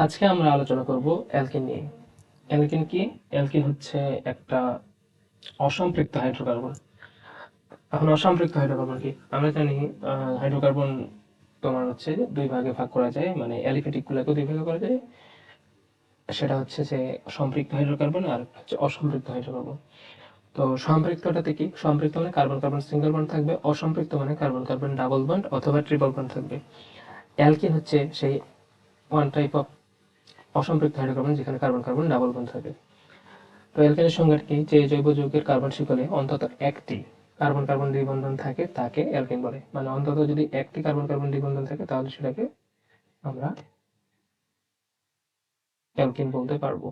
আজকে আমরা আলোচনা করব অ্যালকিন নিয়ে। অ্যালকিন কি? অ্যালকিন হচ্ছে একটা অসম্পৃক্ত হাইড্রোকার্বন। এখন অসম্পৃক্ত হাইড্রোকার্বন কি? আমরা জানি হাইড্রোকার্বন তোমার হচ্ছে দুই ভাগে ভাগ করা যায়, মানে অ্যালিফেটিক গুলোকে দুই ভাগে করা যায়। সেটা হচ্ছে যে সম্পৃক্ত হাইড্রোকার্বন আর হচ্ছে অসম্পৃক্ত হাইড্রোকার্বন। তো সম্পৃক্তটাতে কি? সম্পৃক্ত মানে কার্বন কার্বন সিঙ্গেল বন্ড থাকবে, অসম্পৃক্ত মানে কার্বন কার্বন ডাবল বন্ড অথবা ট্রিপল বন্ড থাকবে। অ্যালকিন হচ্ছে সেই ওয়ান টাইপ অফ অসম্পৃক্ত হাইড্রোকার্বন যেখানে কার্বন কার্বন ডাবল বন্ড থাকে। তো অ্যালকেনের সংজ্ঞা কি? যে জৈব যৌগের কার্বন শিকলে অন্তত একটি কার্বন কার্বন দ্বিবন্ধন থাকে তাকে অ্যালকেন বলে। মানে অন্তত যদি একটি কার্বন কার্বন দ্বিবন্ধন থাকে তাহলে সেটাকে আমরা অ্যালকেন বলতে পারবো।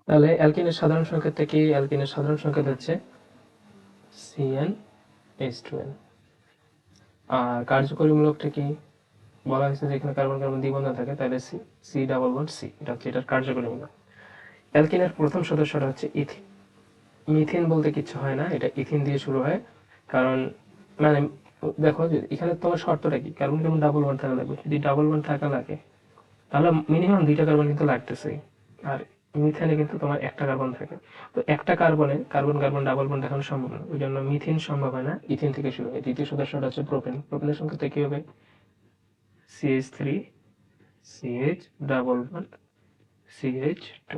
তাহলে অ্যালকেনের সাধারণ সংকেত কি? অ্যালকেনের সাধারণ সংকেত হচ্ছে CnH2n। আর কার্যকরীমূলকটা কি? বলা হয়েছে যে এখানে কার্বন কার্বন দ্বিবন্ধন থাকে, তাহলে সি ডাবল বন্ড সি, এটা হচ্ছে এটার কার্যকরীমূলক। অ্যালকেনের প্রথম সদস্যটা হচ্ছে ইথিন। মিথেন বলতে কিছু হয় না, এটা ইথিন দিয়ে শুরু হয়। কারণ মানে দেখো এখানে তোমার শর্তটা কি? কার্বন কার্বন ডাবল বন্ড থাকা লাগবে। যদি ডাবল বন্ড থাকা লাগে তাহলে মিনিমাম দুইটা কার্বন কিন্তু লাগতেছেই। আর মিথেনে কিন্তু তোমার একটা কার্বন থাকে। তো একটা কার্বনে কার্বন কার্বন ডাবল বন্ড দেখানো সম্ভব না, ওই জন্য মিথেন সম্ভব হয় না, ইথিন থেকে শুরু হয়। দ্বিতীয় সদস্যটা হচ্ছে প্রোপেন। প্রোপেনের সংখ্যা কি হবে? CH3 CH double bond CH2।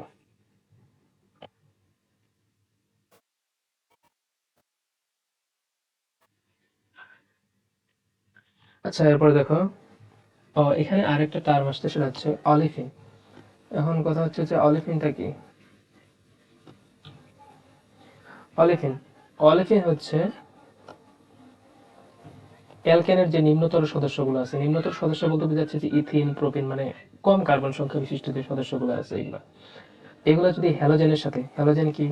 আচ্ছা, এরপর দেখো এখানে আরেকটা টার্ম আসছে, সেটা হচ্ছে অলিফিন। এখন কথা হচ্ছে যে অলিফিনটা কি? অলিফিন অলিফিন হচ্ছে অ্যালকেনের যে নিম্নতর সদস্যগুলো আছে, নিম্নতর সদস্য বলতে বোঝাচ্ছে যে ইথিন প্রোপিন, মানে কম কার্বন সংখ্যা বিশিষ্ট যে সদস্যগুলো আছে এগুলো, এগুলো যদি হ্যালোজেনের সাথে, হ্যালোজেন কি?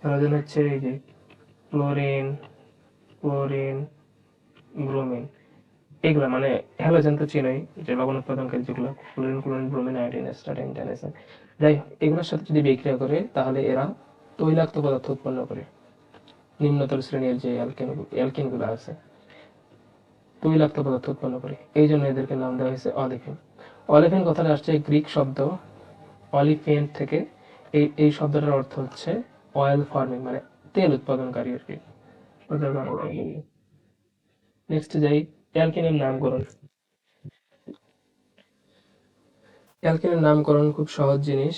হ্যালোজেন হচ্ছে এই যে ক্লোরিন, ক্লোরিন, ব্রোমিন, এগুলো মানে হ্যালোজেন তো চিনোই, যে লবণ উৎপাদনকারী যেগুলো chlorine chlorine bromine iodine astatine tennessine, যাই হোক এগুলোর সাথে যদি বিক্রিয়া করে তাহলে এরা তৈলাক্ত পদার্থ উৎপন্ন করে। নিম্নতর শ্রেণীর যে অ্যালকিনগুলো আছে তৈলাক্ত পদার্থ উৎপন্ন করে, এই জন্য এদেরকে নাম দেওয়া হয়েছে অলিফিন। অলিফিন কথাটা আসছে গ্রিক শব্দ অলিফেন থেকে। এই শব্দটার অর্থ হচ্ছে অয়েল ফার্মিং, মানে তেল উৎপাদনকারী আর কি। নেক্সট যাই, অ্যালকিনের নামকরণ। অ্যালকেনের নামকরণ খুব সহজ জিনিস।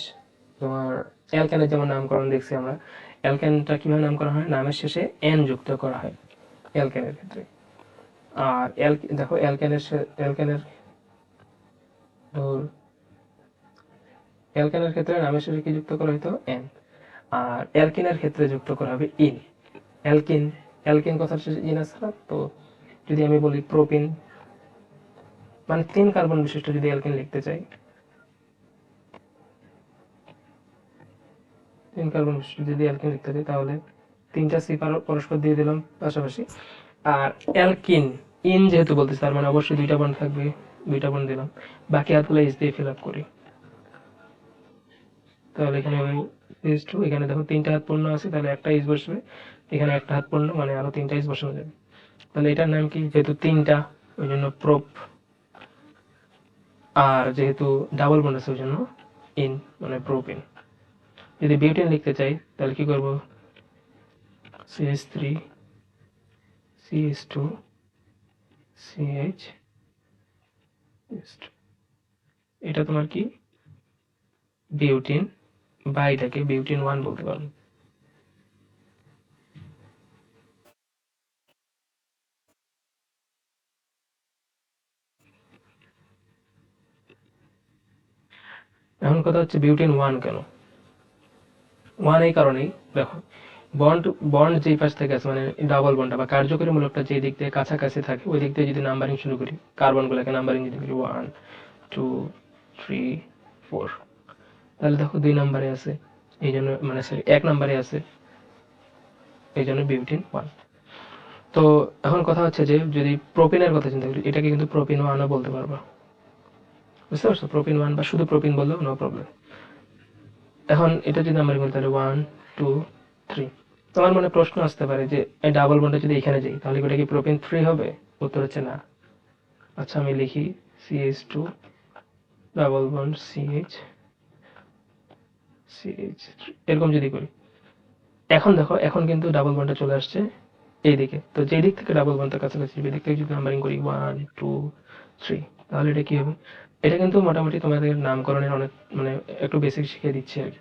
তোমার অ্যালকেনের যেমন নামকরণ দেখছি আমরা, অ্যালকেনটা কিভাবে নাম করা হয়? নামের শেষে এন যুক্ত করা হয় অ্যালকেনের ক্ষেত্রে। আর দেখো অ্যালকেনের ধর অ্যালকেনের ক্ষেত্রে নামের শেষে কি যুক্ত করা হয়তো? এন। আর অ্যালকিনের ক্ষেত্রে যুক্ত করা হবে ইন। অ্যালকিন, অ্যালকিন কথার শেষে ইন আছে না? তো যদি আমি বলি প্রোপিন, মানে 3 কার্বন বিশিষ্ট যদি অ্যালকিন লিখতে চাই, 3 কার্বন বিশিষ্ট যদি অ্যালকিন লিখতে চাই তাহলে 3টা সি পরস্পর দিয়ে দিলাম পাশাপাশি। আর অ্যালকিন ইন যেহেতু বলতেছে, তার মানে অবশ্যই 2টা বন্ড থাকবে, 2টা বন্ড দিলাম। বাকি হাতগুলো এইচ দিয়ে ফিল আপ করি। তাহলে এখানে আমি H2, এখানে দেখো 3টা হাত পূর্ণ আছে, তাহলে একটা ইচ বসবে। এখানে একটা হাত পূর্ণ, মানে আরো 3টা ইচ বসানো যাবে। তাহলে এটার নাম কি? যেহেতু 3টা ওই জন্য প্রোপ, আর যেহেতু ডাবল বন্ড আছে ওই জন্য ইন, মানে প্রোপিন। যদি বিউটেন লিখতে চাই তাহলে কি করব? CH3 CH2 CH, এটা তোমার কি? বিউটিন, বা এটাকে বিউটিন 1 বলতে পারো। এখন কথা হচ্ছে বিউটিন 1 কেন? 1 এই কারণেই, দেখো বন্ড বন্ড যেই পাশ থেকে আছে, মানে ডাবল বন্ডটা বা কার্যকরী মূলকটা যে দিক থেকে কাছাকাছি থাকে ওই দিক থেকে যদি নাম্বারিং শুরু করি, কার্বনগুলোকে নাম্বারিং যদি করি 1 2 3 4, তাহলে দেখো 2 নম্বরে আছে, এই জন্য মানে সরি 1 নম্বরে আছে, এই জন্য বিউটিন 1। তো এখন কথা হচ্ছে যে যদি প্রোপিনের কথা চিন্তা করি, এটাকে কিন্তু প্রোপিন 1ও বলতে পারবা। বুঝতে পারছো? প্রোপিন 1 বা শুধু প্রোপিন বললেও নো প্রবলেম। এখন এটা যদি নাম্বারিং করি তাহলে 1 2 3। তোমার মনে প্রশ্ন আসতে পারে যে এই ডাবল বন্ডটা যদি এখানে যাই তাহলে ওটা কি প্রোপেন 3 হবে? উত্তর হচ্ছে না। আচ্ছা আমি লিখি CH2 ডাবল বন্ড CH এরকম যদি করি, এখন দেখো এখন কিন্তু ডাবল বন্ডটা চলে আসছে এইদিকে। তো যে দিক থেকে ডাবল বন্ডের কাছাকাছি সেই দিক থেকে যদি নাম্বারিং করি 1 2 3 তাহলে এটা কি হবে? এটা কিন্তু মোটামুটি তোমাদের নামকরণের অনেক মানে একটু বেসিক শিখিয়ে দিচ্ছি আর কি।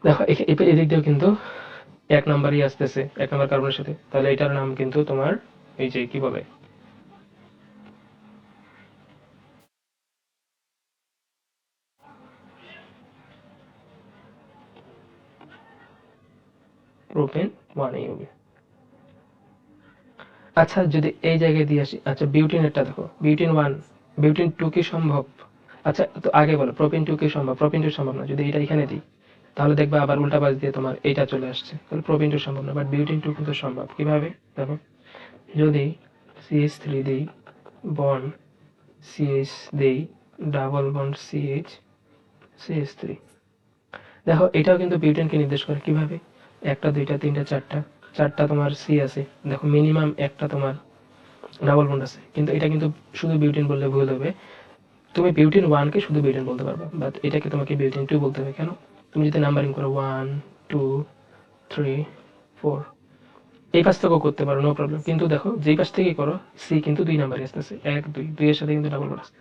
দেখো এদিক দিয়েও কিন্তু এক নাম্বারই আসতেছে এক নাম্বার কার্বনের সাথে, তাহলে এটার নাম কিন্তু তোমার এই যে কি বলে প্রোপেন 1 হবে। আচ্ছা যদি এই জায়গায় দিয়ে আসি, আচ্ছা বিউটিনেরটা দেখো, বিউটিন 1 বিউটিন 2 কি সম্ভব? আচ্ছা তো আগে বলো প্রোপিন 2 কি সম্ভব? প্রোপিন 2 সম্ভব না। যদি এটা এখানে দিই তাহলে দেখবা আবার উল্টা পাশ দিয়ে তোমার এইটা চলে আসছে, তাহলে প্রোপিন 2 সম্ভব না, বাট বিউটিন 2 কিন্তু সম্ভব। কিভাবে দেখো, যদি CH3 দিই বন্ড CH দেই ডাবল বন্ড CH3, দেখো এটাও কিন্তু বিউটেনকে নির্দেশ করে। কিভাবে? একটা দুইটা তিনটা চারটা, চারটা তোমার সি আছে, দেখো মিনিমাম একটা তোমার ডাবল বন্ড আছে, কিন্তু এটা কিন্তু শুধু বিউটেন বললে ভুল হবে। তুমি বিউটেন 1 কে শুধু বিউটেন বলতে পারবে, বাট এটাকে তোমাকে বিউটেন 2 বলতে হবে। কেন? তুমি যদি নাম্বারিং করো 1 2 3 4, এই পাশ থেকেও করতে পারো, নো প্রবলেম। কিন্তু দেখো যেই পাশ থেকেই করো সি কিন্তু 2 নাম্বারে আসতেছে, 1 2 2 এর সাথে কিন্তু ডাবল বন্ড আছে।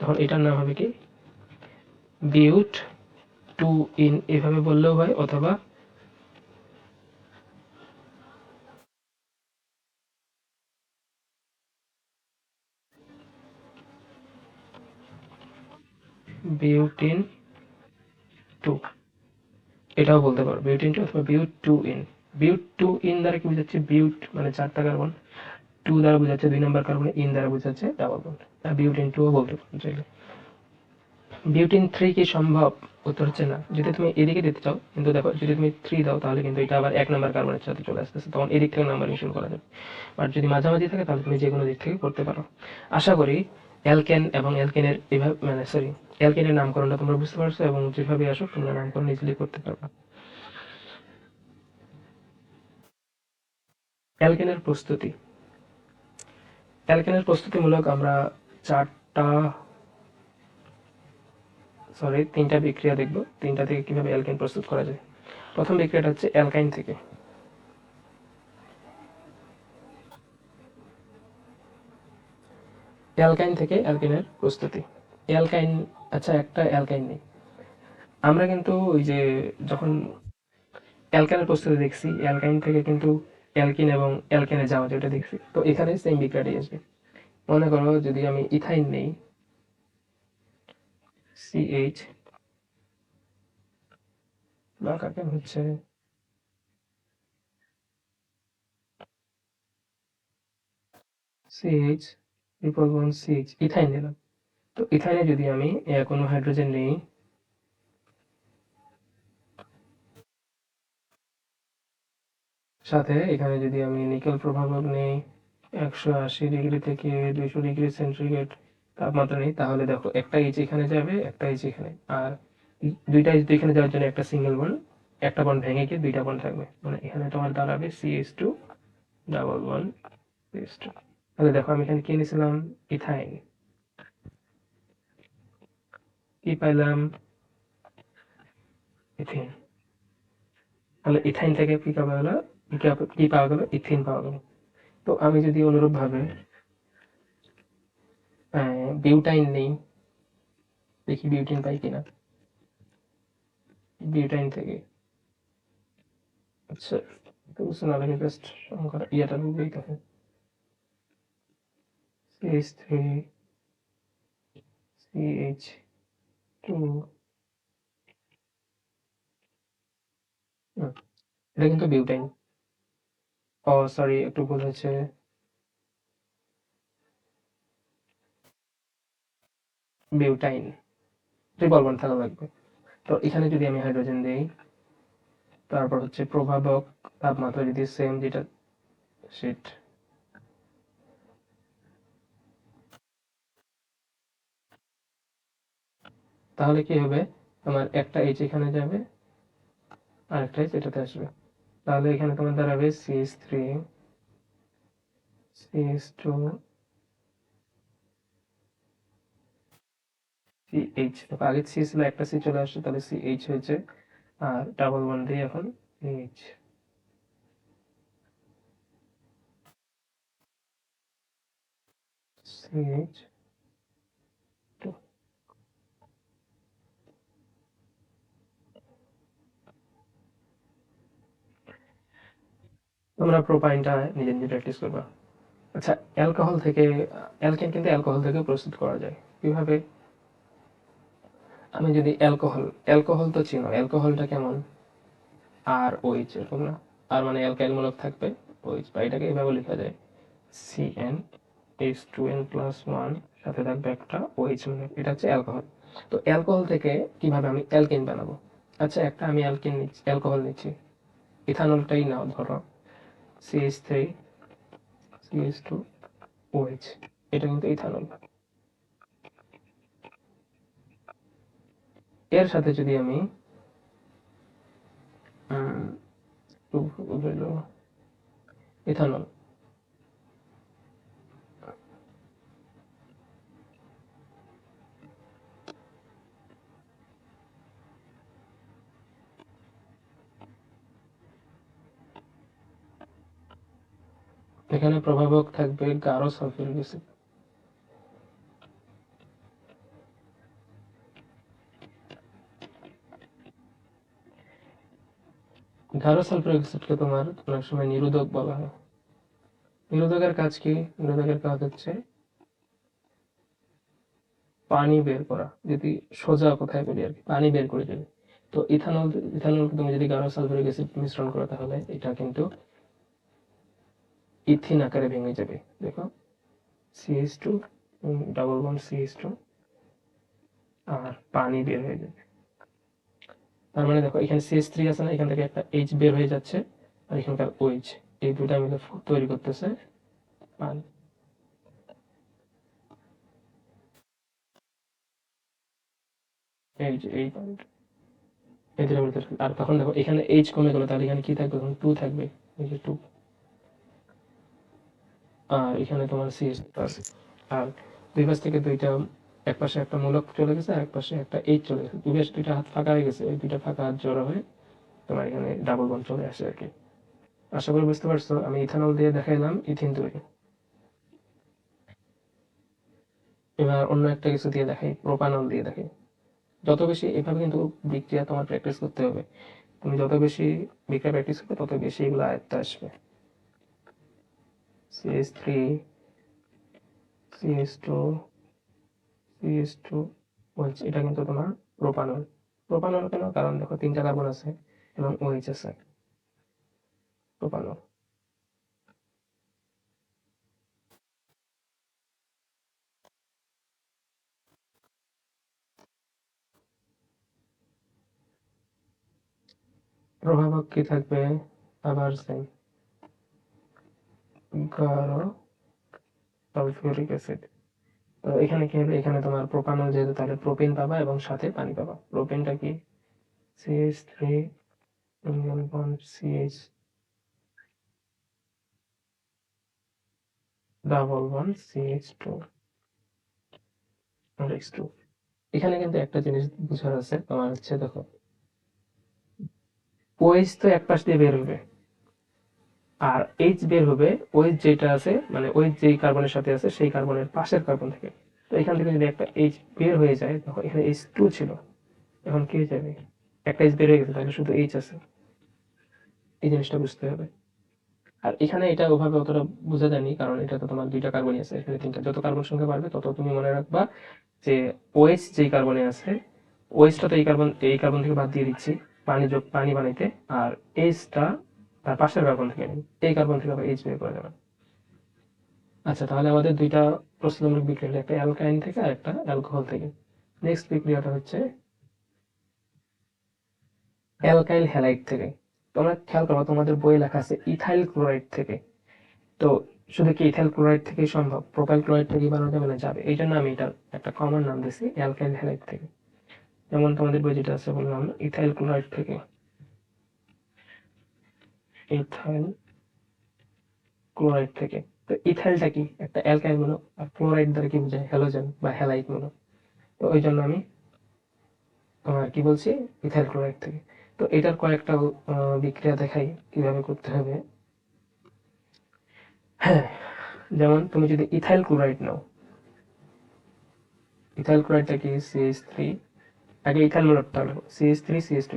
তখন এটার নাম হবে কি বিউট 2 ইন, এভাবে বললেও হয়, অথবা বিউটিন 2, এটাও বলতে পারো বিউটিন 2 অথবা বিউট 2 ইন। বিউট 2 ইন দ্বারা কি বোঝাচ্ছে? বিউট মানে চারটা কার্বন, 2 দ্বারা বোঝাচ্ছে 2 নাম্বার কার্বন, ইন দ্বারা বোঝাচ্ছে ডাবল বন্ড। আর বিউটিন 2 ও বলতে পারো চাইলে। বিউটিন 3 কি সম্ভব? উত্তর হচ্ছে না। যদি তুমি এদিকে দিতে চাও, কিন্তু দেখো যদি তুমি 3 দাও তাহলে কিন্তু এটা আবার এক নাম্বার কার্বনের সাথে চলে আসতেছে, তখন এদিক থেকে নাম্বারিং শুরু করা যাবে। বাট যদি মাঝামাঝি থাকে তাহলে তুমি যে কোনো দিক থেকে করতে পারো। আশা করি অ্যালকেন এবং অ্যালকেনের এভাবে মানে সরি অ্যালকেনের নামকরণটা তোমরা বুঝতে পারছো, এবং যেভাবে আসো তোমরা নামকরণ ইজিলি করতে পারবে। অ্যালকেনের প্রস্তুতি, অ্যালকেনের প্রস্তুতিমূলক আমরা চারটা তিনটা বিক্রিয়া দেখব, তিনটা থেকে কিভাবে অ্যালকেন প্রস্তুত করা যায়। প্রথম বিক্রিয়াটা হচ্ছে অ্যালকাইন থেকে। অ্যালকাইন থেকে অ্যালকেনের প্রস্তুতি। অ্যালকাইন, আচ্ছা একটা অ্যালকাইন নেই, আমরা কিন্তু ওই যে যখন অ্যালকানের প্রস্তুতি দেখছি অ্যালকাইন থেকে কিন্তু অ্যালকিন এবং অ্যালকেনে যাওয়া যেটা দেখছি, তো এখানে সেম বিক্রিয়াটাই আসবে। মনে করো যদি আমি ইথাইন নেই CH, বা কাকে হচ্ছে CH triple bond CH, ethyne নিলাম। তো ইথাইনে যদি আমি কোনো হাইড্রোজেন নেই, সাথে এখানে যদি আমি নিকেল প্রভাবক নেই 180 ডিগ্রি থেকে 200 ডিগ্রি সেন্টিগ্রেড তাপমাত্রা নেই, তাহলে দেখো একটা এইচ এখানে যাবে, একটা এইচ এখানে, আর দুইটা এইচ এখানে যাওয়ার জন্য একটা সিঙ্গেল বন্ড, একটা বন্ড ভেঙে গিয়ে দুইটা বন্ড থাকবে, মানে এখানে তোমার দাঁড়াবে CH2 ডাবল বন্ড CH2। তাহলে দেখো আমি এখানে কি নিয়েছিলাম? ইথাইন। কি পাইলাম? ইথিন। তাহলে ইথাইন থেকে কি পাওয়া গেল? কি পাওয়া গেল? ইথিন পাওয়া গেল। তো আমি যদি অনুরূপ ভাবে বিউটাইন নেই, দেখি বিউটিন পাই কিনা। বিউটাইন থেকে, আচ্ছা তো বুঝতে না লাগে, জাস্ট ইয়েটা বুঝবেই তখন CH3 CH2, এটা কিন্তু বিউটাইন। ও সরি একটু ভুল হয়েছে, বিউটাইন, ট্রিপল বন্ড থাকা লাগবে। তো এখানে যদি আমি হাইড্রোজেন দেই, তারপর হচ্ছে প্রভাবক তাপমাত্রা যদি সেম যেটা সেট, তাহলে কি হবে? তোমার একটা এইচ এখানে যাবে আর একটা এইচ এটাতে আসবে, তাহলে এখানে তোমার দাঁড়াবে CH3 CH2 CH। দেখো আগে সি ছিল, একটা সি চলে আসছে, তাহলে CH হয়েছে, আর ডাবল বন্ড দিয়ে এখন এইচ। CH2। তোমরা প্রোপাইনটা নিজে নিজে প্র্যাকটিস করবা। আচ্ছা, অ্যালকোহল থেকে অ্যালকেন কিন্তু অ্যালকোহল থেকে প্রস্তুত করা যায় কিভাবে? আমি যদি অ্যালকোহল তো চিনো, অ্যালকোহলটা কেমন? আর ওইচ, এরকম না? আর মানে অ্যালকাইল মূলক থাকবে ওইচ, বা এটাকে এভাবে লেখা যায় CnH2n+1, সাথে থাকবে একটা OH মূলক, এটা হচ্ছে অ্যালকোহল। তো অ্যালকোহল থেকে কিভাবে আমি অ্যালকেন বানাবো? আচ্ছা, একটা আমি অ্যালকেন নিচ্ছি, অ্যালকোহল নিচ্ছি, ইথানলটাই নাও ধরো, CH3 CH2OH, এটা কিন্তু ইথানল। এর সাথে যদি আমি ইথানল, এখানে প্রভাবক থাকবে গাঢ় সালফিউরিক অ্যাসিড। গাঢ় সালফিউরিক অ্যাসিডকে তোমার অনেক সময় নিরোধক বলা হয়। নিরোধকের কাজ কি? নিরোধকের কাজ হচ্ছে পানি বের করা, যদি সোজা কথায় বলি আর কি, পানি বের করে দেবে। তো ইথানলকে তুমি যদি গাঢ় সালফিউরিক অ্যাসিড মিশ্রণ করো, তাহলে এটা কিন্তু ইথিন আকারে ভেঙে যাবে। দেখো CH2 ডাবল বন্ড CH2, আর পানি বের হয়ে যাবে। তার মানে দেখো এখানে CH3 আছে না, এখান থেকে একটা H বের হয়ে যাচ্ছে, আর এখানকার OH, এই দুটা মিলে তৈরি করতেছে পানি। এই যে এই পানিটা, এই দুটা মিলে তৈরি। আর তখন দেখো এখানে H কমে গেল, তাহলে এখানে কি থাকবে? তখন 2 থাকবে, এই যে 2। আর এখানে তোমার CH আছে, আর দুই পাশ থেকে দুইটা, এক পাশে একটা মূলক চলে গেছে আর এক পাশে একটা H চলে গেছে, দুই পাশে দুইটা হাত ফাঁকা হয়ে গেছে, ওই দুইটা ফাঁকা হাত জড়ো হয়ে তোমার এখানে ডাবল বন্ড চলে আসে আর কি। আশা করি বুঝতে পারছো। আমি ইথানল দিয়ে দেখাইলাম ইথিন তৈরি। এবার অন্য একটা কিছু দিয়ে দেখাই, প্রোপানল দিয়ে দেখাই। যত বেশি এভাবে কিন্তু বিক্রিয়া তোমার প্র্যাকটিস করতে হবে, তুমি যত বেশি বিক্রিয়া প্র্যাকটিস করবে তত বেশি এগুলো আয়ত্তে আসবে। CH3 CH2 CH2 বলছি, এটা কিন্তু তোমার প্রোপানল। প্রোপানল কেন? কারণ দেখো তিনটা কার্বন আছে এবং OH আছে, প্রোপানল। প্রভাবক কি থাকবে? আবার সেম, গাঢ় সালফিউরিক অ্যাসিড। তো এখানে কি হবে? এখানে তোমার প্রোপানল যেহেতু, তাহলে প্রোপিন পাবা এবং সাথে পানি পাবা। প্রোপিনটা কি? CH3 union bond CH double bond CH2 X2। এখানে কিন্তু একটা জিনিস বুঝার আছে তোমার, হচ্ছে দেখো OH তো এক পাশ দিয়ে বের হবে, আর H বের হবে OH যেটা আছে, মানে OH যেই কার্বনের সাথে আছে সেই কার্বনের পাশের কার্বন থেকে। তো এখান থেকে যদি একটা H বের হয়ে যায়, দেখো এখানে H2 ছিল, এখন কি হয়ে যাবে? একটা H বের হয়ে গেছে, তাহলে শুধু H আছে। এই জিনিসটা বুঝতে হবে। আর এখানে এটা ওভাবে অতটা বোঝা যায়নি, কারণ এটা তো তোমার দুইটা কার্বনই আছে, এখানে তিনটা। যত কার্বন সংখ্যা বাড়বে তত তুমি মনে রাখবা যে OH যেই কার্বনে আছে, OH-টা তো এই কার্বন থেকে বাদ দিয়ে দিচ্ছি পানি বানাইতে, আর H-টা তার পাশের কার্বন থেকে নিই, এই কার্বন থেকে আবার H বের করে দেবেন। আচ্ছা, তাহলে আমাদের দুইটা প্রস্তুতমূলক বিক্রিয়া হলো, একটা অ্যালকাইন থেকে আর একটা অ্যালকোহল থেকে। নেক্সট বিক্রিয়াটা হচ্ছে অ্যালকাইল হ্যালাইড থেকে। তোমরা খেয়াল করো, তোমাদের বইয়ে লেখা আছে ইথাইল ক্লোরাইড থেকে। তো শুধু কি ইথাইল ক্লোরাইড থেকেই সম্ভব? প্রোপাইল ক্লোরাইড থেকে বানানো যাবে না? যাবে। এই জন্য আমি এটার একটা কমন নাম দিয়েছি অ্যালকাইল হ্যালাইড থেকে। যেমন তোমাদের বই যেটা আছে বললাম ইথাইল ক্লোরাইড থেকে, ইথাইল ক্লোরাইড থেকে। তো ইথাইলটা কি একটা অ্যালকাইল মূলক, আর ক্লোরাইড দ্বারা কি বোঝায় হ্যালোজেন বা হ্যালাইড মূলক। তো ওই জন্য আমি তোমার কি বলছি ইথাইল ক্লোরাইড থেকে। তো এটার কয়েকটা বিক্রিয়া দেখাই কিভাবে করতে হবে। হ্যাঁ, যেমন তুমি যদি ইথাইল ক্লোরাইড নাও, ইথাইল ক্লোরাইডটা কি CH3, আগে ইথাইল মূলকটা হলো CH3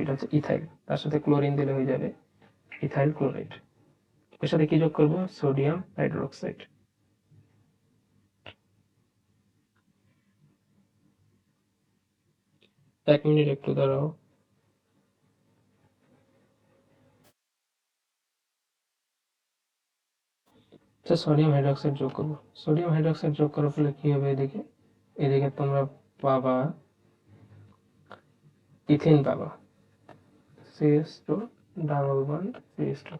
এটা হচ্ছে ইথাইল, তার সাথে ক্লোরিন দিলে হয়ে যাবে ইথাইল ক্লোরাইড। এর সাথে কি যোগ করব, সোডিয়াম হাইড্রোক্সাইড। 1 মিনিট একটু দাঁড়াও। আচ্ছা, সোডিয়াম হাইড্রোক্সাইড যোগ করবো। সোডিয়াম হাইড্রোক্সাইড যোগ করার ফলে কি হবে, এদিকে এদিকে তোমরা পাবা ইথিন পাবা, CH2 double bond CH2,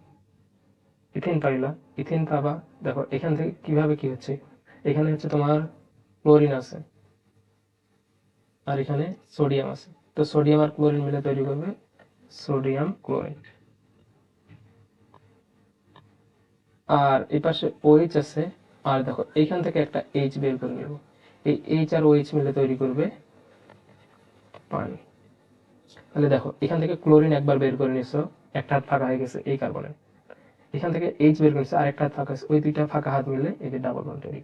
ethene পাইলা, ইথিন পাবা। দেখো এখান থেকে কিভাবে কি হচ্ছে, এখানে হচ্ছে তোমার ক্লোরিন আছে আর এখানে সোডিয়াম আছে, তো সোডিয়াম আর ক্লোরিন মিলে তৈরি করবে সোডিয়াম ক্লোরাইড। আর এই পাশে OH আছে, আর দেখো এইখান থেকে একটা H বের করে নেব, এই H আর OH মিলে তৈরি করবে পানি। তাহলে দেখো এখান থেকে ক্লোরিন একবার বের করে নিছো, একটা হাত ফাঁকা হয়ে গেছে এই কার্বনের, এখান থেকে H বের করেছে আর একটা হাত ফাঁকা আছে, ওই দুইটা ফাঁকা হাত মিলে এই যে ডাবল বন্ড তৈরি।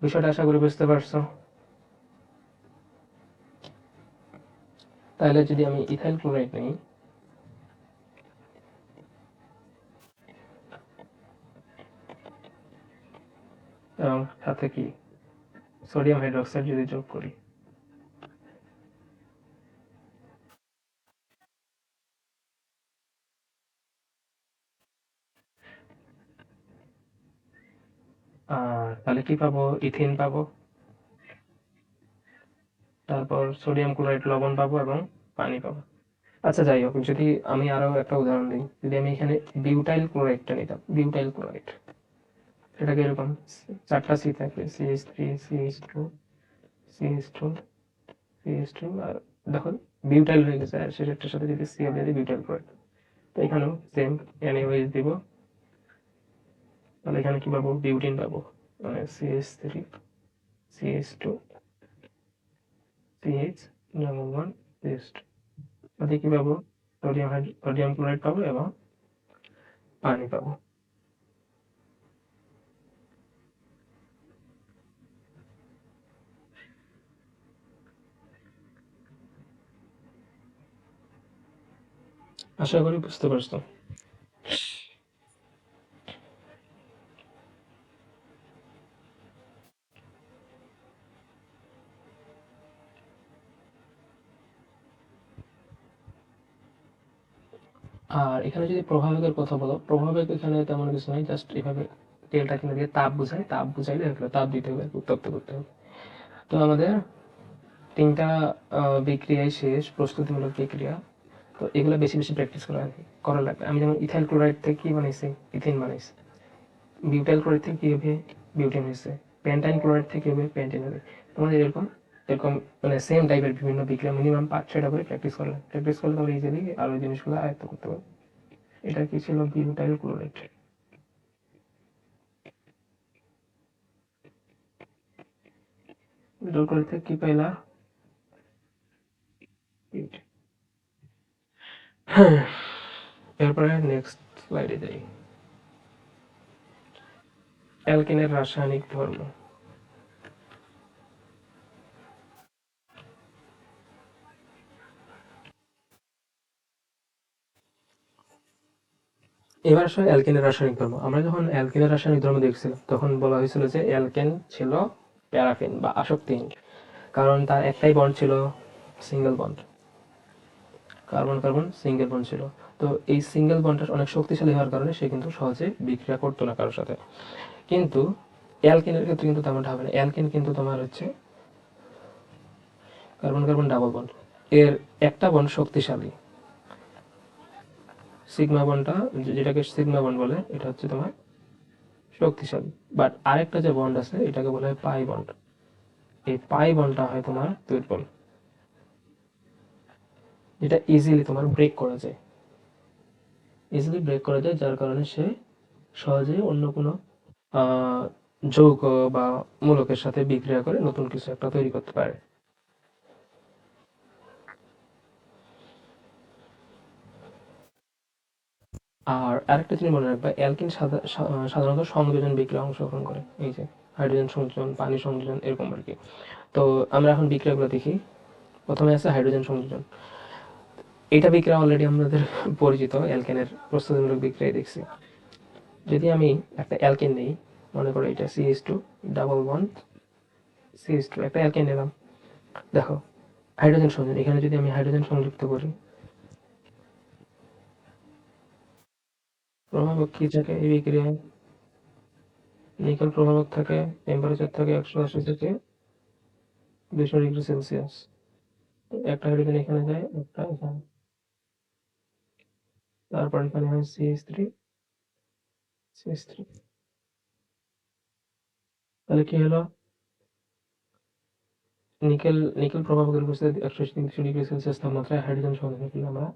বিষয়টা আশা করি বুঝতে পারছো। তাহলে যদি আমি ইথাইল ক্লোরাইড নিই, এবং সাথে কি সোডিয়াম হাইড্রোক্সাইড যদি যোগ করি, আর তাহলে কি পাবো, ইথিন পাবো, তারপর সোডিয়াম ক্লোরাইড লবণ পাবো এবং পানি পাবো। আচ্ছা যাই হোক, যদি আমি আরো একটা উদাহরণ দিই, যদি আমি এখানে বিউটাইল ক্লোরাইডটা নিতাম, বিউটাইল ক্লোরাইড, সেটাকে এরকম 4টা C থাকবে, CH3 CH2 CH2 CH2, আর দেখো বিউটাইল হয়ে গেছে, আর সেটার সাথে যদি Cl দিয়ে দিই বিউটাইল ক্লোরাইড। তো এখানেও সেম NaOH দিব, তাহলে এখানে কি পাবো, বিউটিন পাবো, মানে CH3 CH2 CH double bond CH2, সাথে কি পাবো, সোডিয়াম ক্লোরাইড পাবো এবং পানি পাবো। আশা করি বুঝতে পারছো। আর এখানে যদি প্রভাবকের কথা বলো, প্রভাবক এখানে তেমন কিছু নাই, জাস্ট এভাবে তেলটা কিনে দিয়ে তাপ বুঝায়, তাপ বুঝাইলে হলো, তাপ দিতে হবে, উত্তপ্ত করতে হবে। তো আমাদের 3টা বিক্রিয়াই শেষ, প্রস্তুতিমূলক বিক্রিয়া। তো এগুলো বেশি বেশি প্র্যাকটিস করা লাগবে। আমি যেমন ইথাইল ক্লোরাইড থেকে কি বানাইছি, ইথিন বানাইছি। বিউটাইল ক্লোরাইড থেকে কি হবে, বিউটিন হয়েছে। পেন্টাইন ক্লোরাইড থেকে হবে পেন্টিন হবে। তোমাদের এরকম এরকম মানে সেম টাইপের বিভিন্ন বিক্রিয়া মিনিমাম 5-6টা করে প্র্যাকটিস করলে তোমরা ইজিলি আর ওই জিনিসগুলো আয়ত্ত করতে পারবে। এটা কি ছিল, বিউটাইল ক্লোরাইড। বিউটাইল ক্লোরাইড থেকে কি পাইলা, হ্যাঁ। এরপরে নেক্সট স্লাইডে যাই, অ্যালকেনের রাসায়নিক ধর্ম। এবার আসলে অ্যালকেনের রাসায়নিক ধর্ম। আমরা যখন অ্যালকেনের রাসায়নিক ধর্ম দেখছিলাম তখন বলা হয়েছিল যে অ্যালকেন ছিল প্যারাফিন বা আসক্তিহীন, কারণ তার একটাই বন্ড ছিল, single bond, carbon carbon single bond ছিল। তো এই সিঙ্গেল বন্ডটা অনেক শক্তিশালী হওয়ার কারণে সে কিন্তু সহজে বিক্রিয়া করতো না কারোর সাথে। কিন্তু অ্যালকেনের ক্ষেত্রে কিন্তু তেমনটা হবে না। অ্যালকেন কিন্তু তোমার হচ্ছে কার্বন কার্বন ডাবল বন্ড, এর একটা বন্ড শক্তিশালী, সিগমা বন্ডটা, যেটাকে সিগমা বন্ড বলে, এটা হচ্ছে তোমার শক্তিশালী। বাট আরেকটা যে বন্ড আছে এটাকে বলা হয় পাই বন্ড, এই পাই বন্ডটা হয় তোমার দুর্বল। যেটা ইজিলি তোমার ব্রেক করা যায়, যার কারণে সে সহজেই অন্য কোনো যৌগ বা মূলকের সাথে বিক্রিয়া করে নতুন কিছু একটা তৈরি করতে পারে। আর আরেকটা জিনিস মনে রাখবা, অ্যালকিন সাধারণত সংযোজন বিক্রিয়ায় অংশগ্রহণ করে, এই যে হাইড্রোজেন সংযোজন, পানি সংযোজন, এরকম আর কি। তো আমরা এখন বিক্রিয়াগুলো দেখি। প্রথমে আছে হাইড্রোজেন সংযোজন। এটা বিক্রিয়া অলরেডি আমাদের পরিচিত, অ্যালকেনের প্রস্তুতিমূলক বিক্রিয়ায় দেখছি। যদি আমি একটা অ্যালকেন নেই, মনে করো এটা CH2 ডাবল বন্ড CH2, একটা অ্যালকেন নিলাম। দেখো হাইড্রোজেন সংযোজন, এখানে যদি আমি হাইড্রোজেন সংযুক্ত করি, প্রভাবক কি থাকে এই বিক্রিয়ায়? নিকেল প্রভাবক থাকে, টেম্পারেচার থাকে 180 থেকে 200 ডিগ্রি সেলসিয়াস। একটা হাইড্রোজেন এখানে যায়, একটা এখানে, তারপর এখানে হয় CH3 তাহলে কি হলো? নিকেল প্রভাবকের উপস্থিতি 180 ডিগ্রি সেলসিয়াস তাপমাত্রায় হাইড্রোজেন সংযোজন করলে আমরা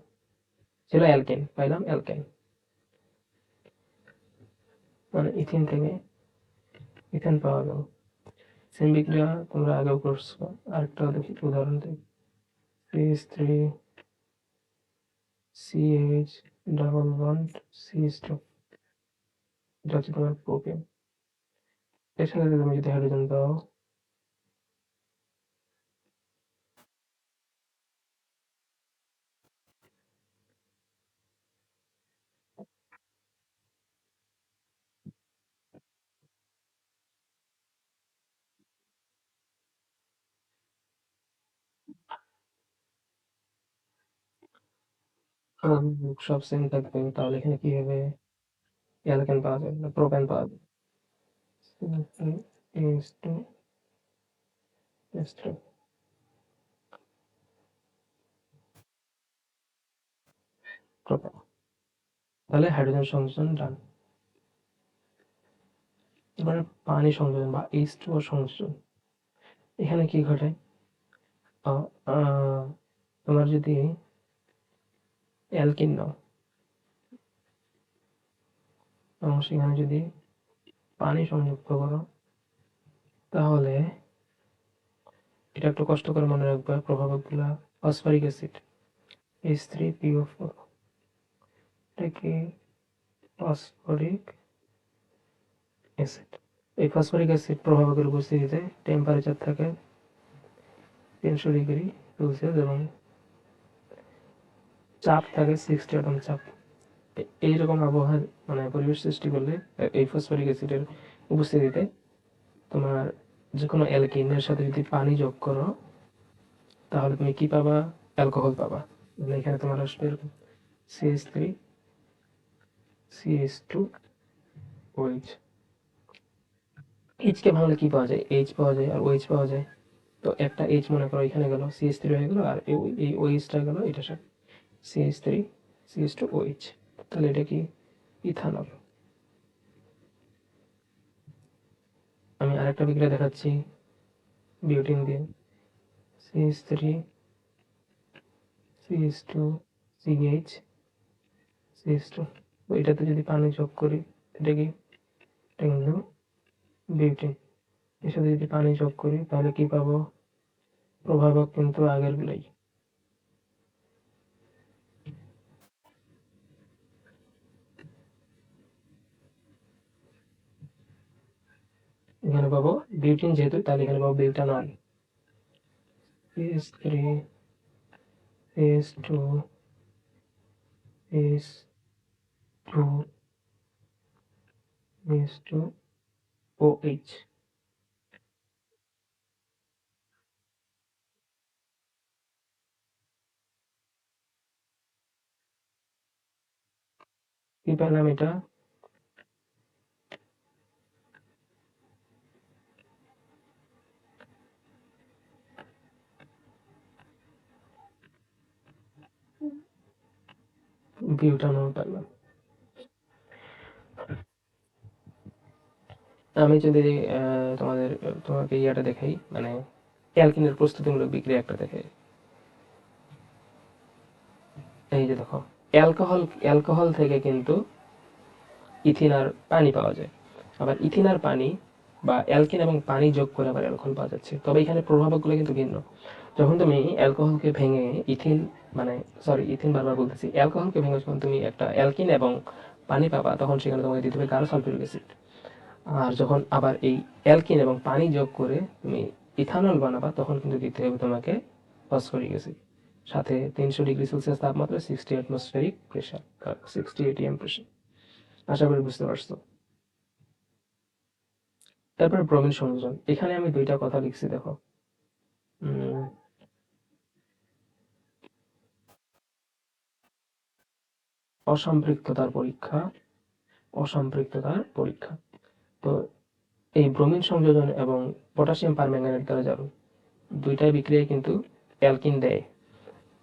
ছিল অ্যালকেন, পাইলাম অ্যালকেন। মানে ইথিন থেকে ইথেন পাওয়া গেল। সেম বিক্রিয়া তোমরা আগেও করছো। আরেকটা দেখি উদাহরণ দিই। CH ডাবল বন্ড CH2, এটা হচ্ছে তোমার প্রোপেন। এর সাথে তুমি যদি হাইড্রোজেন দাও, সব সেম থাকবে, তাহলে এখানে কি হবে? অ্যালকেন পাওয়া যাবে না, প্রোপেন পাওয়া যাবে। CH2 S2, propane. তাহলে হাইড্রোজেন সংযোজন ডান। এবারে পানি সংযোজন বা H2O সংযোজন, এখানে কি ঘটে? তোমার যদি অ্যালকিন নাও এবং সেখানে যদি পানি সংযুক্ত করো, তাহলে এটা একটু কষ্ট করে মনে রাখবে প্রভাবকগুলা। ফসফরিক অ্যাসিড H3PO4, এটা কি? Phosphoric acid. এই ফসফরিক অ্যাসিড প্রভাবকের উপস্থিতিতে টেম্পারেচার থাকে 300 ডিগ্রি সেলসিয়াস এবং চাপ থাকে 60 অ্যাটম চাপ। এইরকম আবহাওয়ার মানে পরিবেশ সৃষ্টি করলে এই ফসফরিক অ্যাসিডের উপস্থিতিতে তোমার যে কোনো অ্যালকিনের সাথে যদি পানি যোগ করো, তাহলে তুমি কি পাবা? অ্যালকোহল পাবা। মানে এখানে তোমার আসবে এরকম CH3CH2OH। এইচকে ভাঙলে কি পাওয়া যায়? এইচ পাওয়া যায় আর OH পাওয়া যায়। তো একটা এইচ মনে করো এখানে গেল, CH3 হয়ে গেল, আর এই OH-টা গেল এটার সাথে, CH3CH2OH। তাহলে এটা কি? ইথানল। আমি আরেকটা বিক্রিয়া দেখাচ্ছি বিউটিন দিয়ে। CH3CH2CH CH2, এটাতে যদি পানি যোগ করি, এটা কি? এটা কিন্তু বিউটিন। এর সাথে যদি পানি যোগ করি তাহলে কি পাবো? প্রভাবক কিন্তু আগের গুলাই। এখানে পাবো বিউটিন, যেহেতু তাহলে এখানে পাবো বিউটানল। CH3CH2OH। কি পেলাম? এটা বিউটানল পেলাম। আমি যদি তোমাকে ইয়াটা দেখাই, মানে অ্যালকিনের প্রস্তুতিমূলক বিক্রিয়া একটা দেখাই। এই যে দেখো, অ্যালকোহল থেকে কিন্তু ইথিন আর পানি পাওয়া যায়। আবার ইথিন আর পানি বা অ্যালকিন এবং পানি যোগ করে আবার অ্যালকোহল পাওয়া যাচ্ছে, তবে এখানে প্রভাবকগুলো কিন্তু ভিন্ন। যখন তুমি অ্যালকোহলকে ভেঙে ইথিন, মানে সরি ইথিন বারবার বলতেছি, অ্যালকোহলকে ভেঙে যখন তুমি একটা অ্যালকিন এবং পানি পাবা, তখন সেখানে তোমাকে দিতে হবে গাঢ় সালফিউরিক অ্যাসিড। আর যখন আবার এই অ্যালকিন এবং পানি যোগ করে তুমি ইথানল বানাবা, তখন কিন্তু দিতে হবে তোমাকে ফসফরিক অ্যাসিড, সাথে 300 ডিগ্রি সেলসিয়াস তাপমাত্রা, 60 অ্যাটমসফেরিক প্রেশার, 60 atm প্রেশার। আশা করি বুঝতে পারছো। তারপরে ব্রোমিন সংযোজন, এখানে আমি দুইটা কথা লিখছি দেখো। উম, অসম্পৃক্ততার পরীক্ষা, অসম্পৃক্ততার পরীক্ষা। তো এই ব্রোমিন সংযোজন এবং পটাশিয়াম পারম্যাঙ্গানেট দ্বারা যাবে, দুইটাই বিক্রিয়ায় কিন্তু অ্যালকিন দেয়,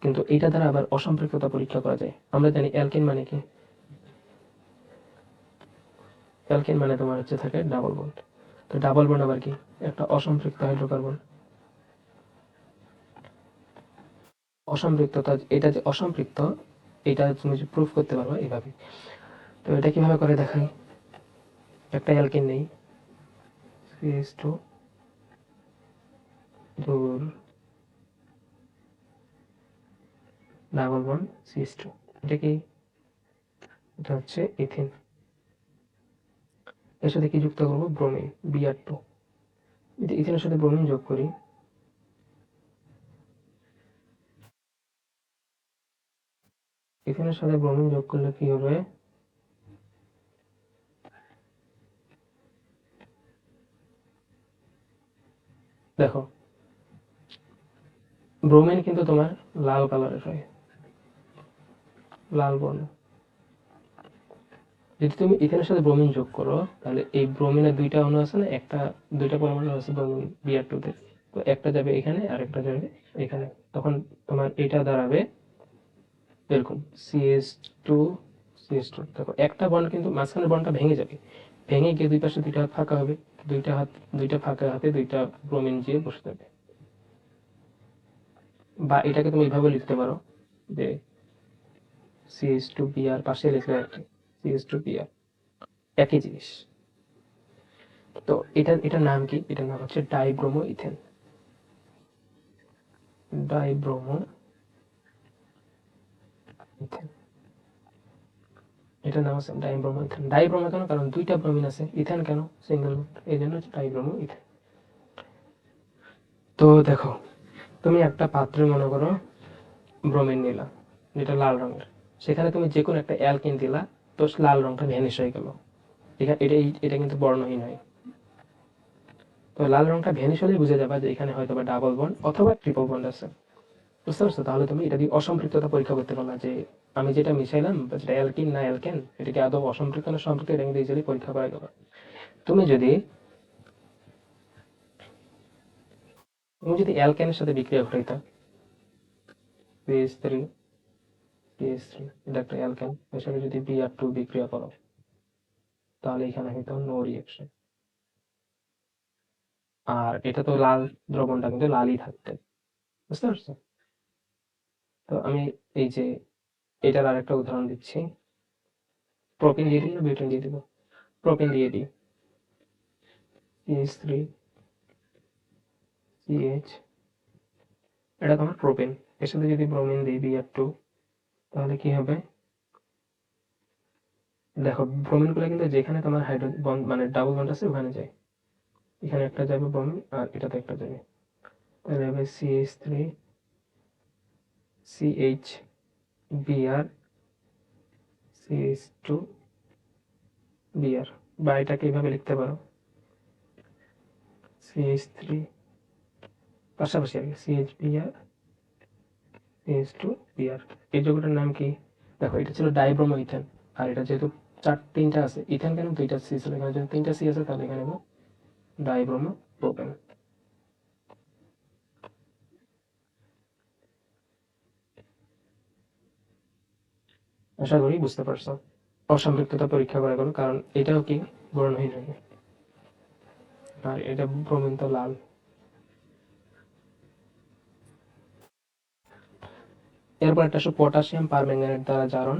কিন্তু এটা দ্বারা আবার অসম্পৃক্ততা পরীক্ষা করা যায়। আমরা জানি অ্যালকিন মানে কি, অ্যালকিন মানে তোমার হচ্ছে থাকে ডাবল বন্ড। তো ডাবল বন্ড আবার কি, একটা অসম্পৃক্ত হাইড্রোকার্বন। অসম্পৃক্ততা, এটা যে অসম্পৃক্ত, এটা তুমি প্রুফ করতে পারবা এইভাবে। তো এটা কিভাবে করে দেখাই, একটা অ্যালকিন নেই, CH2 দূর ডাবল বন্ড CH2, এটা কি, এটা হচ্ছে ইথিন। এর সাথে কি যুক্ত করবো, ব্রোমিন, Br2। যদি ইথিনের সাথে ব্রোমিন যোগ করি, ইথিনের সাথে ব্রোমিন যোগ করলে কি হবে, দেখো ব্রোমিন কিন্তু তোমার লাল কালারের হয়, লাল বর্ণ। যদি তুমি ইথেনের সাথে ব্রোমিন যোগ করো, তাহলে এই ব্রোমিনের দুইটা অণু আছে না, একটা দুইটা পরমাণু আছে ব্রোমিন Br2 তে, তো একটা যাবে এখানে আর একটা যাবে এখানে, তখন তোমার এটা দাঁড়াবে এরকম CH2 CH2। দেখো একটা বন্ড কিন্তু মাঝখানের বন্ডটা ভেঙে যাবে, ভেঙে গিয়ে দুই পাশে দুইটা হাত ফাঁকা হবে, দুইটা ফাঁকা হাতে দুইটা ব্রোমিন গিয়ে বসে যাবে। বা এটাকে তুমি এইভাবে লিখতে পারো যে CH2Br, পাশে লিখলে একটা CH2Br, একই জিনিস। তো এটার নাম কি, এটার নাম হচ্ছে ডাইব্রোমো ইথেন, ডাইব্রোমো ইথেন। এটার নাম হচ্ছে ডাইব্রোমো ইথেন। ডাইব্রোমো কেন, কারণ দুইটা ব্রোমিন আছে, ইথেন কেন, সিঙ্গেল, এই জন্য হচ্ছে ডাইব্রোমো ইথেন। তো দেখো, তুমি একটা পাত্রে মনে করো ব্রোমিন নিলা, যেটা লাল রঙের, সেখানে তুমি যে কোনো একটা অ্যালকিন দিলা, তো লাল রংটা ভ্যানিশ হয়ে গেল। এটা কিন্তু বর্ণহীন হয়। তো লাল রংটা ভ্যানিশ হলেই বুঝে যাবা যে এখানে হয়তো বা ডাবল বন্ড অথবা ট্রিপল বন্ড আছে। বুঝতে পারছো? তাহলে তুমি এটা দিয়ে অসম্পৃক্ততা পরীক্ষা করতে পারলা, যে আমি যেটা মিশাইলাম যেটা অ্যালকিন না অ্যালকেন, এটা কি আদৌ অসম্পৃক্ত না সম্পৃক্ত, এটা কিন্তু ইজিলি পরীক্ষা করা যাবে। তুমি যদি তুমি যদি অ্যালকেনের সাথে বিক্রিয়া ঘটাইতা, PH3 PH3, এটা একটা অ্যালকেন, এর সাথে যদি Br2 বিক্রিয়া করো, তাহলে এখানে হয়তো নো রিঅ্যাকশন। আর এটা তো লাল, দ্রবণটা কিন্তু লালই থাকতে। বুঝতে পারছো? তো আমি এই যে এটার আরেকটা উদাহরণ দিচ্ছি। প্রোপিন দিয়ে দিই না বিউটেন দিয়ে দিব, প্রোপিন দিয়ে দিই, CH3 CH, এটা তোমার প্রোপিন, এর সাথে যদি ব্রোমিন দিই Br2, তাহলে কি হবে, দেখো ব্রোমিন গুলো কিন্তু যেখানে তোমার হাইড্রোজেন বন্ড মানে ডাবল বন্ড আছে ওখানে যায়, এখানে একটা যাবে ব্রোমিন আর এটাতে একটা যাবে, তাহলে হবে CH3 CH Br CH2 Br, বা এটাকে এইভাবে লিখতে পারো CH3, পাশাপাশি আর কি, CH Br CH2 Br। এই যৌগটার নাম কি, দেখো এটা ছিল ডাইব্রোমো ইথেন, আর এটা যেহেতু তিনটা আছে, ইথেন কেন দুইটা সি ছিল, এখানে যদি তিনটা সি আছে তাহলে এখানে ডাইব্রোমো প্রোপেন। আশা করি বুঝতে পারছো। অসম্পৃক্ততা পরীক্ষা করা গেল, কারণ এটাও কি বর্ণহীন হবে, আর এটা ব্রোমিন তো লাল। এরপর একটা আসলে পটাশিয়াম পারম্যাঙ্গানেট দ্বারা জারণ,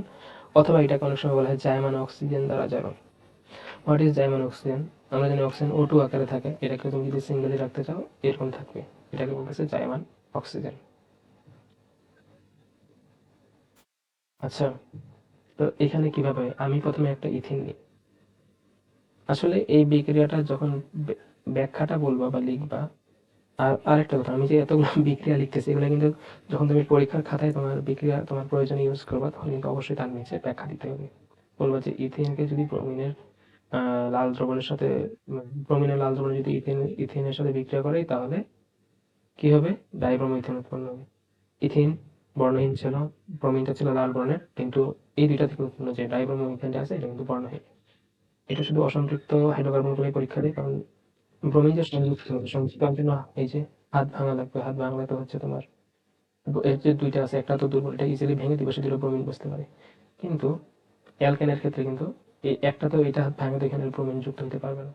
অথবা এটাকে অনেক সময় বলা হয় জাইমান অক্সিজেন দ্বারা জারণ। হোয়াট ইজ জাইমান অক্সিজেন? আমরা জানি অক্সিজেন O2 আকারে থাকে, এটাকে তুমি যদি সিঙ্গেলি রাখতে চাও এরকম থাকবে, এটাকে বলতেছে জাইমান অক্সিজেন। আচ্ছা, তো এখানে কিভাবে হয়? আমি প্রথমে একটা ইথিন নিই। আসলে এই বিক্রিয়াটা যখন ব্যাখ্যাটা বলবা বা লিখবা, আর আরেকটা কথা, আমি যে এতগুলো বিক্রিয়া লিখতেছি এগুলো কিন্তু যখন তুমি পরীক্ষার খাতায় তোমার বিক্রিয়া তোমার প্রয়োজনে ইউজ করবা, তখন কিন্তু অবশ্যই তার নিচে ব্যাখ্যা দিতে হবে। বলবা যে ইথিনকে যদি ব্রোমিনের লাল দ্রবণের সাথে ব্রোমিনের লাল দ্রবণে যদি ইথিনের সাথে বিক্রিয়া করে, তাহলে কি হবে? ডাইব্রোমো ইথেন উৎপন্ন হবে। ইথিন বর্ণহীন ছিল, ব্রোমিনটা ছিল লাল বর্ণের, কিন্তু এই দুইটা থেকে উৎপন্ন যে ডাইব্রোমো ইথেনটা আছে এটা কিন্তু বর্ণহীন। এটা শুধু অসম্পৃক্ত হাইড্রোকার্বনগুলোই পরীক্ষা দেয়, কারণ ব্রোমিন যে সংযুক্ত হবে, সংযুক্ত হওয়ার জন্য এই যে হাত ভাঙা লাগবে, হাত ভাঙলে তো হচ্ছে তোমার এর যে দুইটা আছে একটা তো দুর্বল, এটা ইজিলি ভেঙে দিবে, সেটা ব্রোমিন বুঝতে পারে। কিন্তু অ্যালকেনের ক্ষেত্রে কিন্তু এই একটা তো এটা হাত ভাঙে তো এখানে ব্রোমিন যুক্ত হতে পারবে না।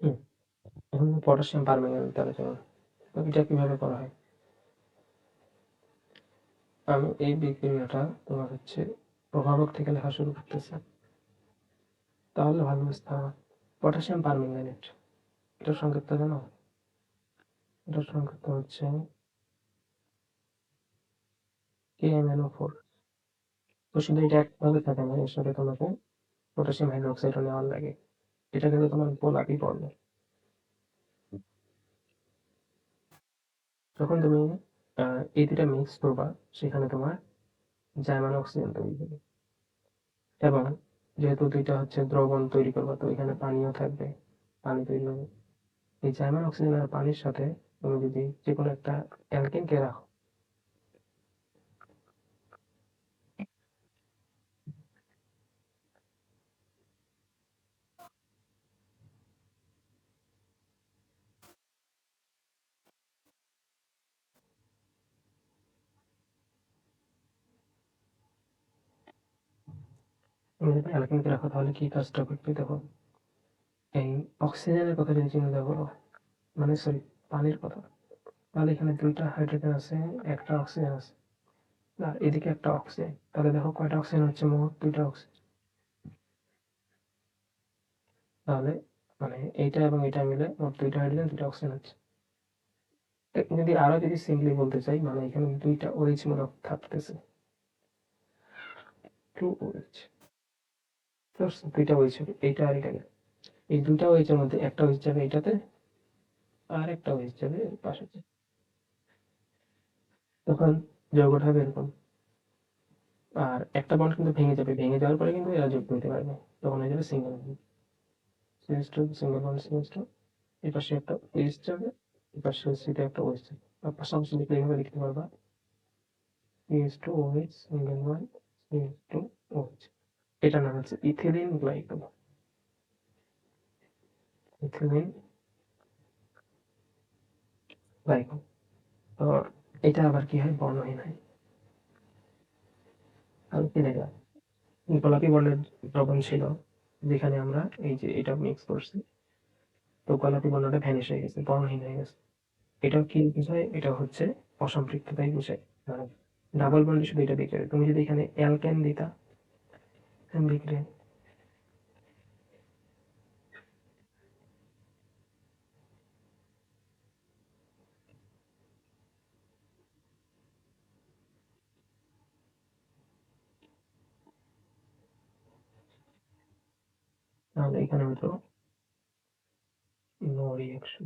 হুম, এখন পটাশিয়াম পারম্যাঙ্গানেট আলোচনা, তো এটা কিভাবে করা হয়? আমি এই বিক্রিয়াটা তোমার হচ্ছে প্রভাবক থেকে লেখা শুরু করতেছি, তাহলে ভালো বুঝতে হবে। পটাশিয়াম পারম্যাঙ্গানেট, এটার সংক্ষিপ্ত জানো? এটার সংক্ষিপ্ত হচ্ছে KMnO4। তো শুধু এটা একভাবে থাকে না, এর সাথে তোমাকে পটাশিয়াম হাইড্রোক্সাইডও নেওয়ার লাগে। এটা কিন্তু তোমার গোলাপি বর্ণ। যখন তুমি এই দুটা মিক্স করবা, সেখানে তোমার জার্মান অক্সিজেন তৈরি হবে। এবং যেহেতু দুইটা হচ্ছে দ্রবণ তৈরি করবা, তো এখানে পানিও থাকবে, পানি তৈরি হবে। এই জার্মান অক্সিজেন আর পানির সাথে তুমি যদি যে কোনো একটা অ্যালকেনকে রাখো, তুমি যদি অ্যালকেনকে রাখো তাহলে কি কাজটা করবে দেখো। এই অক্সিজেনের কথা যদি চিন্তা করো, মানে সরি, পানির কথা, তাহলে এখানে দুইটা হাইড্রোজেন আছে, একটা অক্সিজেন আছে, আর এদিকে একটা অক্সিজেন, তাহলে দেখো কয়টা অক্সিজেন হচ্ছে, মোট দুইটা অক্সিজেন। তাহলে মানে এইটা এবং এটা মিলে মোট দুইটা হাইড্রোজেন দুইটা অক্সিজেন হচ্ছে। যদি আরো যদি সিম্পলি বলতে চাই, মানে এখানে দুইটা ওএইচ মনে থাকতেছে, টু ওএইচ, দুইটা ওএইচ হবে এইটা আর এটা। এই দুইটা ওএইচ এর মধ্যে একটা ওএইচ যাবে এইটাতে, আর একটা ওএইচ যাবে এর পাশে। তখন যৌগটা হবে এরকম, আর একটা বন্ড কিন্তু ভেঙে যাবে, ভেঙে যাওয়ার পরে কিন্তু এরা যুক্ত হতে পারবে, তখন হয়ে যাবে single bond, CS two single bond CS two. এই পাশে একটা ওএইচ যাবে, এই পাশে সিতে একটা ওএইচ যাবে। তারপর সবসময় লিখলে এইভাবে লিখতে পারবা, CS two OH single bond CS two OH. এটার নাম হচ্ছে ইথিলিন গ্লাইকল, ইথিলিন গ্লাইকল। তো এটা আবার কি হয়, বর্ণহীন হয়। আর কি দেখা, গোলাপি বর্ণের দ্রবণ ছিল, যেখানে আমরা এই যে এটা মিক্স করছি, তো গোলাপি বর্ণটা ভ্যানিশ হয়ে গেছে, বর্ণহীন হয়ে গেছে। এটা কি বোঝায়? এটা হচ্ছে অসম্পৃক্ততাই বোঝায়। মানে ডাবল বন্ডে শুধু এটা দেখতে হবে। তুমি যদি এখানে অ্যালকেন দিতা, লিখলে, তাহলে এখানে হয়তো নো রিয়াকশন।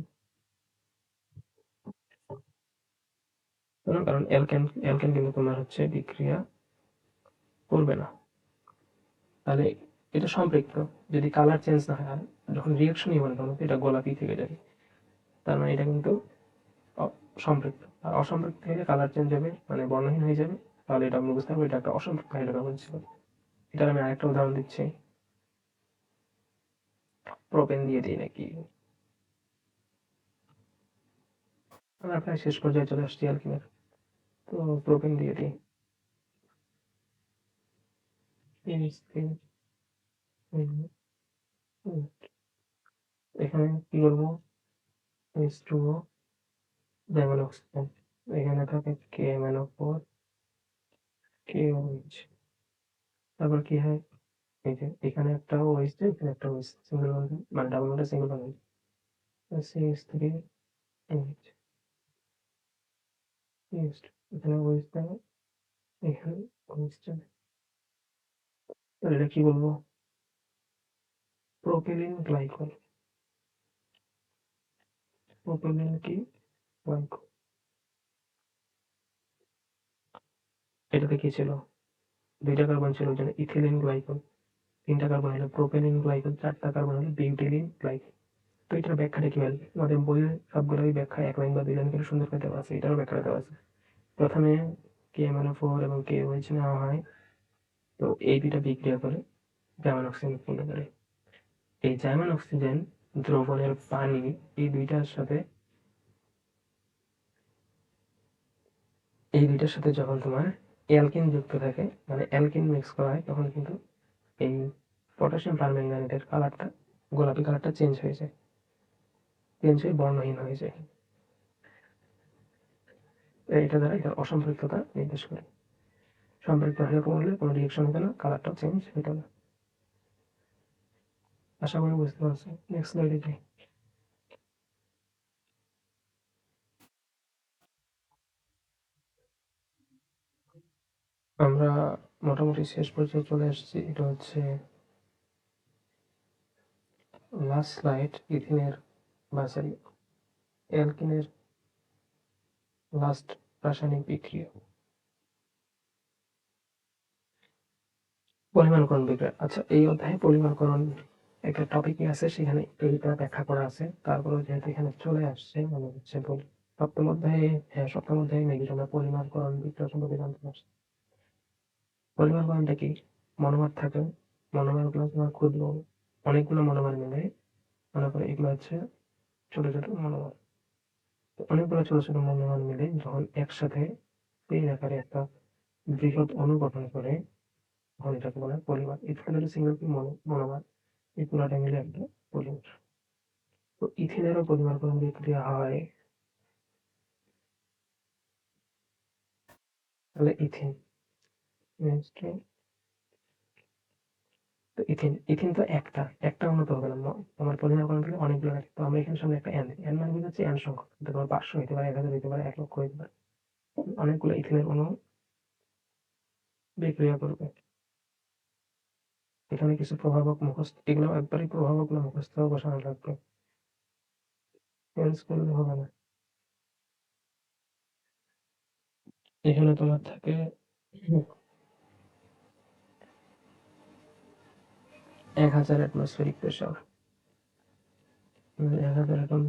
কারণ অ্যালকেন অ্যালকেন কিন্তু তোমার হচ্ছে বিক্রিয়া করবে না। তাহলে এটা সম্পৃক্ত, যদি কালার চেঞ্জ না হয়, আর যখন রিয়াকশনই হবে না তখন এটা গোলাপি থেকে যাবে, তার মানে এটা কিন্তু সম্পৃক্ত। আর অসম্পৃক্ত হলে কালার চেঞ্জ হবে, মানে বর্ণহীন হয়ে যাবে, তাহলে এটা আমরা বুঝতে পারবো এটা একটা অসম্পৃক্ত হাইড্রোকার্বন ছিল। এটার আমি আরেকটা উদাহরণ দিচ্ছি, প্রোপেন দিয়ে দিই নাকি, আমরা প্রায় শেষ পর্যায়ে চলে আসছি অ্যালকিনের। তো প্রোপেন দিয়ে দিই, এখানে কি করবো, H2O যেমন অক্সিজেন, এখানে থাকে KMnO4 KOH, তারপর কি হয়, এই যে এখানে একটা OH দেয়, এখানে একটা OH, সিঙ্গেল বন্ড মানে ডাবল বন্ডে সিঙ্গেল বন্ড, CH3OH, এখানে OH দেয়, এখানে OH দেয়। তাহলে এটা কি বলবো, প্রোপিলিন গ্লাইকল, প্রোপিলিন কি গ্লাইকল। এটাতে কি ছিল, দুইটা কার্বন ছিল, ওই জন্য ইথিলিন গ্লাইকল, তিনটা কার্বন হলো প্রোপিলিন গ্লাইকল, চারটা কার্বন হলো বিউটিলিন গ্লাইকল। তো এটার ব্যাখ্যাটা কি হয়, আমাদের বইয়ের সবগুলোই ব্যাখ্যা এক লাইন বা দুই লাইন করে সুন্দর করে দেওয়া আছে, এটারও ব্যাখ্যা দেওয়া আছে। প্রথমে KMnO4 এবং KOH নেওয়া হয়, তো এই দুইটা বিক্রিয়া করে জার্মান অক্সিজেন উৎপন্ন করে। এই জার্মান অক্সিজেন দ্রবণের পানি, এই দুইটার সাথে যখন তোমার অ্যালকিন যুক্ত থাকে, মানে অ্যালকিন মিক্স করা হয়, তখন কিন্তু এই পটাশিয়াম পারম্যাঙ্গানেটের কালারটা, গোলাপি কালারটা চেঞ্জ হয়ে যায়, চেঞ্জ হয়ে বর্ণহীন হয়ে যায়। এটা দ্বারা এটার অসম্পৃক্ততা নির্দেশ করে। সম্পৃক্ত হয়ে পড়লে কোনো রিয়েকশন হবে না, কালারটাও চেঞ্জ হইতে না। আশা করি বুঝতে পারছো। নেক্সট স্লাইডে যাই। আমরা মোটামুটি শেষ পর্যায়ে চলে আসছি, এটা হচ্ছে লাস্ট স্লাইড, ইথিনের বা সরি অ্যালকিনের লাস্ট রাসায়নিক বিক্রিয়া, পলিমারকরণ বিক্রিয়া। আচ্ছা, এই অধ্যায়ে পলিমারকরণ একটা টপিকই আছে, সেখানে এইটা ব্যাখ্যা করা আছে, তারপরে যেহেতু এখানে চলে আসছে মনে হচ্ছে সপ্তম অধ্যায়ে, হ্যাঁ সপ্তম অধ্যায়ে মেবি আমরা পলিমারকরণ বিক্রিয়া সম্পর্কে জানতে পারছি। পলিমারকরণটা কি, মনোমার থাকে, মনোমারগুলো তোমার ক্ষুদ্র, অনেকগুলো মনোমার মিলে, মনে করো এগুলো হচ্ছে ছোট ছোট মনোমার, অনেকগুলো ছোট ছোট মনোমার মিলে যখন একসাথে এই আকারে একটা বৃহৎ অণু গঠন করে, তখন এটাকে বলে পলিমার। এখানে হলো সিঙ্গেল মনোমার, এই পুরাটা মিলে একটা পলিমার। তো ইথিনেরও পলিমারকরণ বিক্রিয়া হয়। তাহলে ইথিন, তো ইথিন তো একটা অণু তো হবে না, তোমার পলিমারকরণ থেকে অনেকগুলো থাকে। তো আমরা এখানে সামনে একটা এন মানে হচ্ছে এন সংখ্যক, তোমার 500 হতে পারে, 1000 হতে পারে, 1 লক্ষ হতে পারে, অনেকগুলো ইথিনের অণু বিক্রিয়া করবে। এখানে কিছু প্রভাবক মুখস্থ, এগুলো একবারই প্রভাবকগুলো মুখস্থ বসানো লাগবে, চেঞ্জ করলে হবে না। এখানে তোমার থাকে 1000 অ্যাটমসফেরিক প্রেসার, 1000 এখন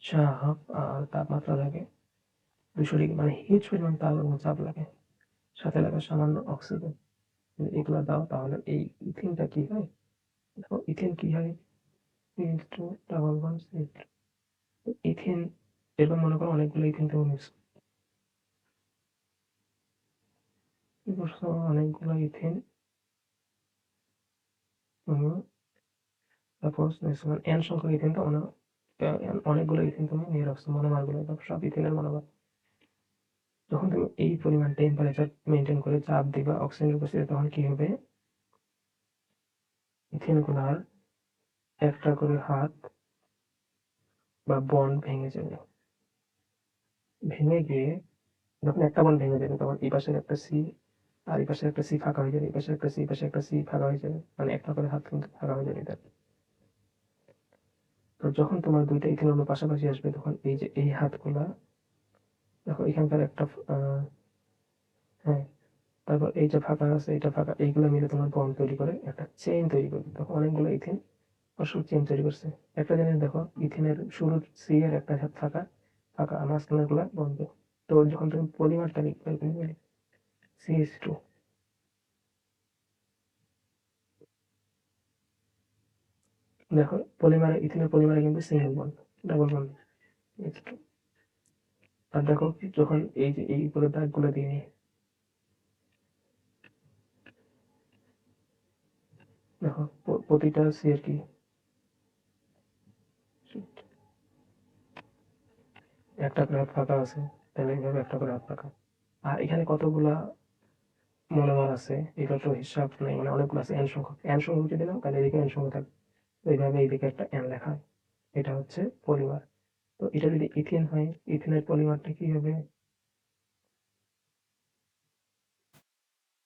চাপ, আর তাপমাত্রা থাকে 200 ডিগ্রি, মানে হিউজ পরিমাণ তাপ এবং চাপ লাগে, সাথে লাগে সামান্য অক্সিজেন। যদি এগুলো দাও তাহলে এই ইথিনটা কি হয়, দেখো ইথিন কি হয়, ডাবল বন্ড ইথিন, এরকম মনে করো অনেকগুলো ইথিন তুমি মিক্স করছো, অনেকগুলো ইথিন তুমি সাপোজ এন সংখ্যক ইথিন, তো অনেকগুলো ইথিন তুমি নিয়ে রাখছো, মনোমারগুলো সব ইথিনের মনোমার। যখন তুমি এই পরিমাণ টেম্পারেচার মেনটেন করে চাপ দিবা অক্সিজেনের উপস্থিতিতে, তখন কি হবে, ইথিন গুলার একটা করে হাত বা বন্ড ভেঙে যাবে, ভেঙে গিয়ে যখন একটা বন্ড ভেঙে যাবে, তখন এই পাশের একটা সি আর এই পাশে একটা সি ফাঁকা হয়ে যাবে, এই পাশে একটা সি, এই পাশে একটা সি ফাঁকা হয়ে যাবে, মানে একটা করে হাত কিন্তু ফাঁকা হয়ে যাবে এটা। তো যখন তোমার দুইটা ইথিন অণু পাশাপাশি আসবে, তখন এই যে এই হাতগুলা, দেখো এখানকার একটা হ্যাঁ, তারপর এই যে ফাঁকা আছে, এটা ফাঁকা, এইগুলো মিলে তোমার বন্ড তৈরি করে একটা চেইন তৈরি করবে, তখন অনেকগুলো ইথিন অসুখ চেইন তৈরি করছে। একটা জিনিস দেখো, ইথিনের শুরুর সি এর একটা হাত ফাঁকা ফাঁকা, আর মাঝখানের গুলা বন্ধ। তো যখন তুমি পলিমারটা লিখবে, তুমি CH2, দেখো পলিমারে, ইথিনের পলিমারে কিন্তু সিঙ্গেল বন্ড, ডাবল বন্ড। আর দেখো যখন এই যে এই উপরে দাগগুলো দিয়ে নিই, দেখো প্রতিটা সি আর কি একটা করে হাত ফাঁকা আছে, তাহলে এইভাবে একটা করে হাত ফাঁকা। আর এখানে কতগুলা মনোমার আছে এটা তো হিসাব নেই, মানে অনেকগুলো আছে, এন সংখ্যক, এন সংখ্যক যদি নাও তাহলে এদিকে এন সংখ্যক থাকবে, তো এইভাবে এইদিকে একটা এন লেখা হয়। এটা হচ্ছে পলিমার। তো এটা যদি ইথিন হয়, ইথিনের পলিমারটা কি হবে?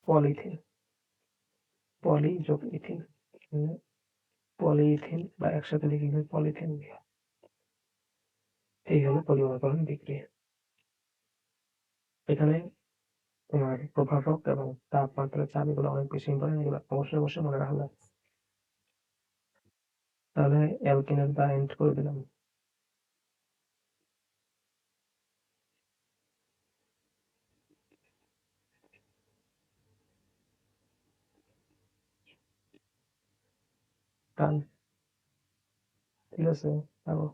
পলিথিন। পলি যোগ ইথিন, পলিইথিন, বা একসাথে লিখে গেলে পলিথিন দিয়ে। এই হলো পলিমারকরণ বিক্রিয়া। এখানে তোমার প্রভাবক এবং তাপমাত্রা, চাপ, এগুলো অনেক বেশি ইম্পর্টেন্ট, এগুলো অবশ্যই অবশ্যই মনে রাখা যায়। তাহলে অ্যালকিনের দা এন্ড করে দিলাম। ডান। ঠিক আছে, থাকো।